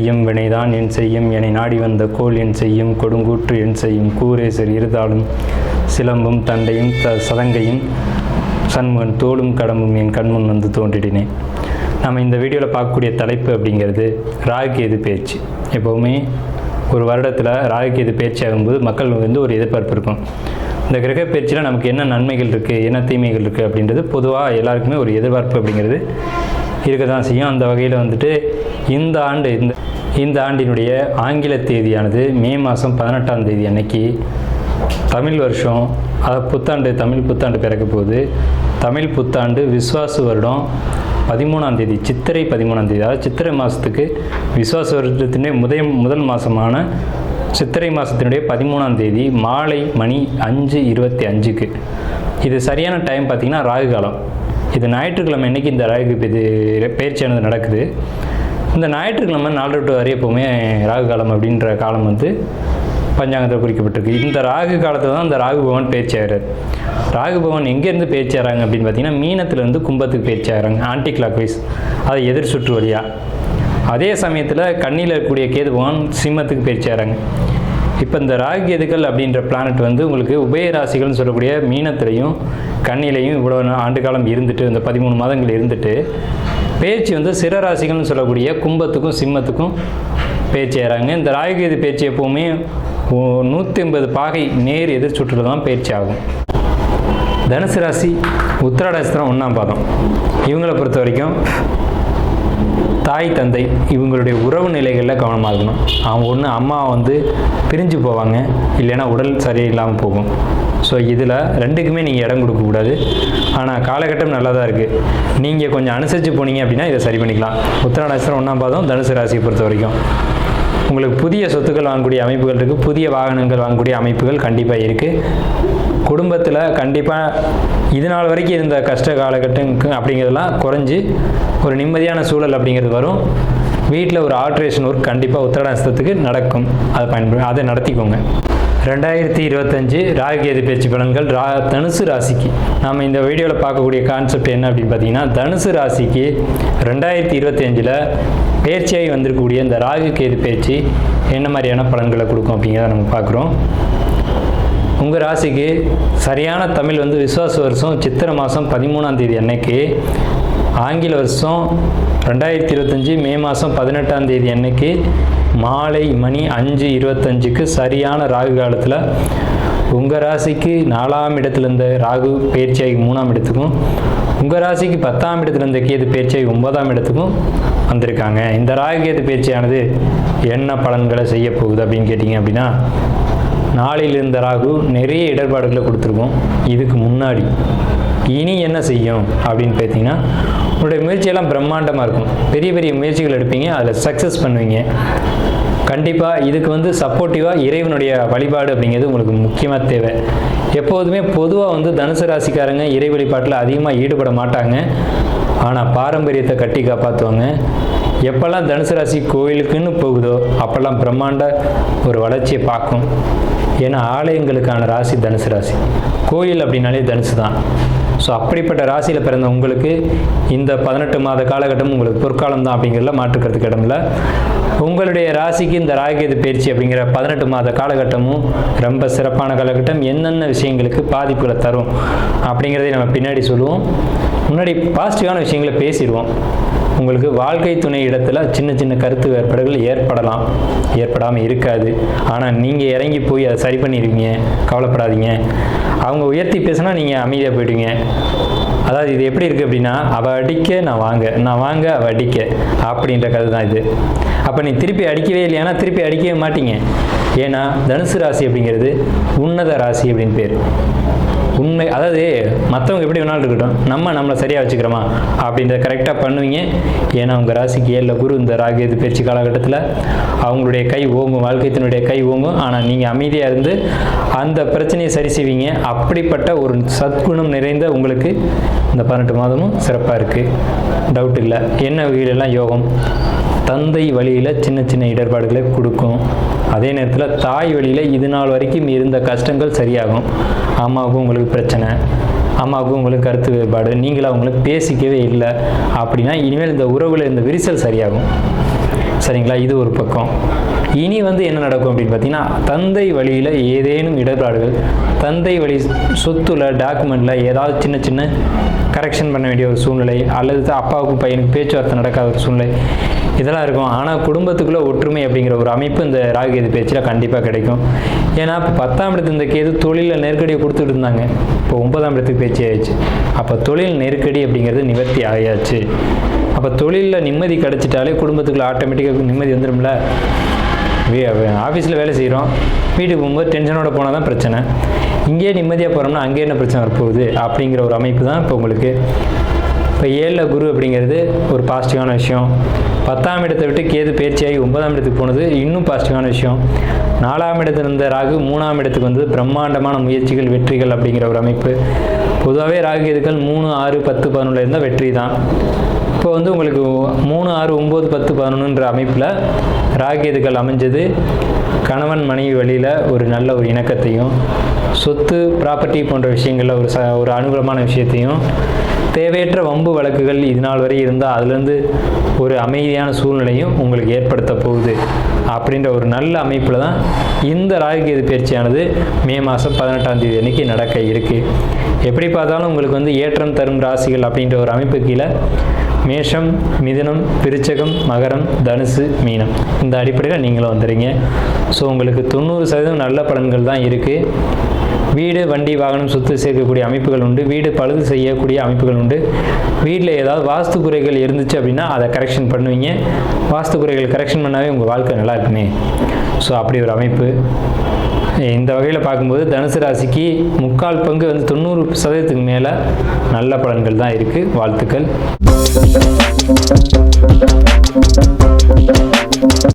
செய்யும் வினைதான் என் செய்யும் என்னை நாடி வந்த கோல் என் செய்யும் கொடுங்கூற்று என் செய்யும் கூரேசர் இருதாலும் சிலம்பும் தண்டையும் சதங்கையும் சண்முகன் தோளும் கடம்பும் என் கண்முன் வந்து தோன்றிடினேன். நம்ம இந்த வீடியோவில் பார்க்கக்கூடிய தலைப்பு அப்படிங்கிறது ராகுகேது பேச்சு. எப்போவுமே ஒரு வருடத்தில் ராகுகேது பேச்சு ஆகும்போது மக்கள் வந்து ஒரு எதிர்பார்ப்பு இருக்கும். இந்த கிரக பயிற்சியில் நமக்கு என்ன நன்மைகள் இருக்குது, என்ன தீமைகள் இருக்குது அப்படின்றது பொதுவாக எல்லாருக்குமே ஒரு எதிர்பார்ப்பு அப்படிங்கிறது இருக்க தான் செய்யும். அந்த வகையில் வந்துட்டு இந்த ஆண்டினுடைய ஆங்கில தேதியானது மே மாதம் 18ஆம் தேதி அன்னைக்கு தமிழ் வருஷம், புத்தாண்டு, தமிழ் புத்தாண்டு பிறக்க போகுது. தமிழ் புத்தாண்டு விஸ்வாசு வருடம் 13ஆம் தேதி, சித்திரை 13ஆம் தேதி, அதாவது சித்திரை மாதத்துக்கு விஸ்வாச வருடத்தினுடைய முதல் மாதமான சித்திரை மாதத்தினுடைய 13ஆம் தேதி மாலை மணி 5:25க்கு. இது சரியான டைம் பார்த்திங்கன்னா ராகு காலம். இது ஞாயிற்றுக்கிழமை அன்றைக்கி இந்த ராகு பயிற்சியானது நடக்குது. இந்த ஞாயிற்றுக்கிழமை 4 to 6 எப்போவுமே ராகு காலம் அப்படின்ற காலம் வந்து பஞ்சாங்கத்தில் குறிக்கப்பட்டிருக்கு. இந்த ராகு காலத்தில் தான் இந்த ராகு பகவான் பயிற்சி ஆகிறார். ராகு பகவான் எங்கேருந்து பயிற்சி ஆகிறாங்க அப்படின்னு பார்த்தீங்கன்னா மீனத்துலேருந்து கும்பத்துக்கு பயிற்சி ஆகிறாங்க, ஆன்டி கிளாக் வைஸ், அதை எதிர் சுற்று வழியாக. அதே சமயத்தில் கண்ணியில் இருக்கக்கூடிய கேது பகவான் சிம்மத்துக்கு பயிற்சி ஆகிறாங்க. இப்போ இந்த ராகு கேதுக்கள் அப்படின்ற பிளானட் வந்து உங்களுக்கு உபயராசிகள்னு சொல்லக்கூடிய மீனத்திலையும் கண்ணிலையும் இவ்வளோ ஆண்டு காலம் இருந்துட்டு, இந்த 13 மாதங்கள் இருந்துட்டு பயிற்சி வந்து சிறராசிகள்னு சொல்லக்கூடிய கும்பத்துக்கும் சிம்மத்துக்கும் பயிற்சி ஆகிறாங்க. இந்த ராகுகேது பயிற்சி எப்போவுமே 180 பாகை நேர் எதிர் சுற்றில் தான் பயிற்சி ஆகும். தனுசு ராசி, உத்திராட நட்சத்திரம் 1ஆம் பாதம். இவங்களை பொறுத்த வரைக்கும் தாய் தந்தை இவங்களுடைய உறவு நிலைகளில் கவனமாக இருக்கணும். அவங்க ஒன்று அம்மா வந்து பிரிஞ்சு போவாங்க, இல்லைன்னா உடல் சரியில்லாமல் போகும். ஸோ இதில் ரெண்டுக்குமே நீங்கள் இடம் கொடுக்கக்கூடாது. ஆனால் காலகட்டம் நல்லா தான் இருக்குது. நீங்கள் கொஞ்சம் அனுசரித்து போனீங்க அப்படின்னா இதை சரி பண்ணிக்கலாம். உத்திராட நட்சத்திரம் 1ஆம் பாதம் தனுசு ராசியை பொறுத்த வரைக்கும் உங்களுக்கு புதிய சொத்துக்கள் வாங்கக்கூடிய அமைப்புகள் இருக்குது, புதிய வாகனங்கள் வாங்கக்கூடிய அமைப்புகள் கண்டிப்பாக இருக்குது. குடும்பத்தில் கண்டிப்பாக இது நாள் வரைக்கும் இருந்த கஷ்ட காலகட்டம் அப்படிங்கிறதெல்லாம் குறைஞ்சி ஒரு நிம்மதியான சூழல் அப்படிங்கிறது வரும். வீட்டில் ஒரு ஆல்ட்ரேஷன் ஒர்க் கண்டிப்பாக உத்திராட நட்சத்திரத்துக்கு நடக்கும். அதை நடத்திக்கோங்க. 2025 ராகுகேது பயிற்சி பலன்கள் தனுசு ராசிக்கு. நாம் இந்த வீடியோவில் பார்க்கக்கூடிய கான்செப்ட் என்ன அப்படின்னு பார்த்தீங்கன்னா, தனுசு ராசிக்கு 2025 பயிற்சியாகி வந்திருக்கக்கூடிய இந்த ராகுகேது பயிற்சி என்ன மாதிரியான பலன்களை கொடுக்கும் அப்படிங்கிறத நம்ம பார்க்குறோம். உங்கள் ராசிக்கு சரியான தமிழ் வந்து விஸ்வாச வருஷம் சித்திரை மாதம் 13ஆம் தேதி அன்னைக்கு, ஆங்கில வருஷம் 2025 மே மாதம் 18ஆம் தேதி அன்னைக்கு மாலை மணி 5:25க்கு சரியான ராகு காலத்தில் உங்கள் ராசிக்கு 4ஆம் இடத்துல இருந்த ராகு பயிற்சியாகி 3ஆம் இடத்துக்கும், உங்கள் ராசிக்கு 10ஆம் இடத்துல இருந்த கேது பயிற்சியாகி 9ஆம் இடத்துக்கும் வந்திருக்காங்க. இந்த ராகு கேது பயிற்சியானது என்ன பலன்களை செய்ய போகுது அப்படின்னு கேட்டிங்க அப்படின்னா, நாளில் இருந்த ராகு நிறைய இடர்பாடுகளை கொடுத்துருக்கோம். இதுக்கு முன்னாடி இனி என்ன செய்யும் அப்படின்னு பார்த்தீங்கன்னா, உங்களுடைய முயற்சியெல்லாம் பிரம்மாண்டமாக இருக்கும். பெரிய பெரிய முயற்சிகள் எடுப்பீங்க, அதில் சக்ஸஸ் பண்ணுவீங்க. கண்டிப்பாக இதுக்கு வந்து சப்போர்ட்டிவாக இறைவனுடைய வழிபாடு அப்படிங்கிறது உங்களுக்கு முக்கியமாக தேவை. எப்போதுமே பொதுவாக வந்து தனுசு ராசிக்காரங்க இறை வழிபாட்டில் அதிகமாக ஈடுபட மாட்டாங்க. ஆனால் பாரம்பரியத்தை கட்டி காப்பாற்றுவாங்க. எப்போல்லாம் தனுசு ராசி கோயிலுக்குன்னு போகுதோ அப்போல்லாம் பிரம்மாண்ட ஒரு வளர்ச்சியை பார்க்கும். ஏன்னா ஆலயங்களுக்கான ராசி தனுசு ராசி, கோயில் அப்படின்னாலே தனுசு தான். ஸோ அப்படிப்பட்ட ராசியில் பிறந்த உங்களுக்கு இந்த 18 மாத காலகட்டம் உங்களுக்கு பொற்காலம் தான் அப்படிங்கிறதுல மாற்றுக்கிறதுக்கு இடமில்ல. உங்களுடைய ராசிக்கு இந்த ராகுகேது பயிற்சி அப்படிங்கிற 18 மாத காலகட்டமும் ரொம்ப சிறப்பான காலகட்டம். என்னென்ன விஷயங்களுக்கு பாதிப்புகளை தரும் அப்படிங்கிறதை நம்ம பின்னாடி சொல்லுவோம். முன்னாடி பாசிட்டிவான விஷயங்களை பேசிடுவோம். உங்களுக்கு வாழ்க்கை துணை இடத்துல சின்ன சின்ன கருத்து வேறுபாடுகள் ஏற்படாமல் இருக்காது. ஆனால் நீங்கள் இறங்கி போய் அதை சரி பண்ணிடுவீங்க, கவலைப்படாதீங்க. அவங்க உயர்த்தி பேசினா நீங்கள் அமைதியாக போயிடுவீங்க. அதாவது இது எப்படி இருக்குது அப்படின்னா, அவள் அடிக்க நான் வாங்க அவள் அடிக்க அப்படின்ற கதை தான் இது. அப்போ நீ திருப்பி அடிக்கவே இல்லையானா திருப்பி அடிக்கவே மாட்டீங்க. ஏன்னா தனுசு ராசி அப்படிங்கிறது உன்னத ராசி அப்படின்னு பேர். உண்மை, அதாவது மற்றவங்க எப்படி வேணாலும் இருக்கட்டும், நம்மளை சரியாக வச்சுக்கிறோமா அப்படின்றத கரெக்டாக பண்ணுவீங்க. ஏன்னா உங்கள் ராசிக்கு 7 குரு இந்த ராகுகேது பயிற்சி காலகட்டத்தில் அவங்களுடைய கை ஓங்கும், வாழ்க்கைத்தினுடைய கை ஓங்கும். ஆனால் நீங்கள் அமைதியாக இருந்து அந்த பிரச்சனையை சரி செய்வீங்க. அப்படிப்பட்ட ஒரு சத்குணம் நிறைந்த உங்களுக்கு இந்த 18 மாதமும் சிறப்பாக இருக்குது, டவுட் இல்லை. என்ன வகையிலெல்லாம் யோகம், தந்தை வழியில் சின்ன சின்ன இடர்பாடுகளை கொடுக்கும். அதே நேரத்தில் தாய் வழியில் இது நாள் வரைக்கும் இருந்த கஷ்டங்கள் சரியாகும். அம்மாவுக்கும் உங்களுக்கு பிரச்சனை, அம்மாவுக்கும் உங்களுக்கு கருத்து வேறுபாடு, நீங்களும் அவங்களுக்கு பேசிக்கவே இல்லை அப்படின்னா இனிமேல் இந்த உறவில் இந்த விரிசல் சரியாகும். சரிங்களா? இது ஒரு பக்கம். இனி என்ன நடக்கும் அப்படின்னு பார்த்தீங்கன்னா, தந்தை வழியில் ஏதேனும் இடர்பாடுகள், தந்தை வழி சொத்துல டாக்குமெண்ட்டில் ஏதாவது சின்ன சின்ன கரெக்ஷன் பண்ண வேண்டிய ஒரு சூழ்நிலை, அல்லது அப்பாவுக்கும் பையனுக்கு பேச்சுவார்த்தை நடக்காத ஒரு சூழ்நிலை, இதெல்லாம் இருக்கும். ஆனால் குடும்பத்துக்குள்ளே ஒற்றுமை அப்படிங்கிற ஒரு அமைப்பு இந்த ராகு கேது பேச்சில் கண்டிப்பாக கிடைக்கும். ஏன்னா இப்போ 10ஆம் இடத்து இந்த கேது தொழிலில் நெருக்கடியை கொடுத்துட்டு இருந்தாங்க, இப்போ 9ஆம் இடத்துக்கு பேச்சு ஆயிடுச்சு. அப்போ தொழில் நெருக்கடி அப்படிங்கிறது நிவர்த்தி ஆகியாச்சு. அப்போ தொழிலில் நிம்மதி கிடச்சிட்டாலே குடும்பத்துக்குள்ள ஆட்டோமேட்டிக்காக நிம்மதி வந்துடும்ல. ஆஃபீஸில் வேலை செய்கிறோம், வீட்டுக்கு போகும்போது டென்ஷனோட போனால் தான் பிரச்சனை. இங்கேயே நிம்மதியாக போகிறோம்னா அங்கே என்ன பிரச்சனை வரப்போகுது அப்படிங்கிற ஒரு அமைப்பு தான் இப்போ உங்களுக்கு. இப்போ 7ல் குரு அப்படிங்கிறது ஒரு பாசிட்டிவான விஷயம். 10ஆம் இடத்தை விட்டு கேது பயிற்சியாகி 9ஆம் இடத்துக்கு போனது இன்னும் பாசிட்டிவான விஷயம். 4ஆம் இடத்துல இருந்த ராகு 3ஆம் இடத்துக்கு வந்து பிரம்மாண்டமான முயற்சிகள், வெற்றிகள் அப்படிங்கிற ஒரு அமைப்பு. பொதுவாகவே ராகு கேதுக்கள் 3, 6, 10, 11 இருந்தால் வெற்றி தான். இப்போ உங்களுக்கு 3, 6, 9, 10, 11ன்ற அமைப்பில் ராகு கேதுக்கள் அமைஞ்சது கணவன் மனைவி வழியில் ஒரு நல்ல ஒரு இணக்கத்தையும், சொத்து ப்ராப்பர்ட்டி போன்ற விஷயங்களில் ஒரு அனுகூலமான விஷயத்தையும், தேவையற்ற வம்பு வழக்குகள் இது நாள் வரை இருந்தால் அதுலேருந்து ஒரு அமைதியான சூழ்நிலையும் உங்களுக்கு ஏற்படுத்த போகுது அப்படின்ற ஒரு நல்ல அமைப்பில் தான் இந்த ராகு கேது பயிற்சியானது மே மாதம் 18ஆம் தேதி அன்றைக்கி நடக்க இருக்குது. எப்படி பார்த்தாலும் உங்களுக்கு ஏற்றம் தரும் ராசிகள் அப்படின்ற ஒரு அமைப்பு கீழே மேஷம், மிதுனம், விருச்சகம், மகரம், தனுசு, மீனம் இந்த அடிப்படையில் நீங்களும் வந்துடுறீங்க. ஸோ உங்களுக்கு 90% நல்ல பலன்கள் தான் இருக்குது. வீடு, வண்டி, வாகனம், சொத்து சேர்க்கக்கூடிய அமைப்புகள் உண்டு. வீடு பழுது செய்யக்கூடிய அமைப்புகள் உண்டு. வீட்டில் ஏதாவது வாஸ்து குறைகள் இருந்துச்சு அப்படின்னா அதை கரெக்ஷன் பண்ணுவீங்க. வாஸ்து குறைகள் கரெக்ஷன் பண்ணாவே உங்கள் வாழ்க்கை நல்லா இருக்குமே. ஸோ அப்படி ஒரு அமைப்பு. இந்த வகையில் பார்க்கும்போது தனுசு ராசிக்கு 3/4 பங்கு 90% மேலே நல்ல பலன்கள் தான் இருக்குது. வாழ்த்துக்கள்.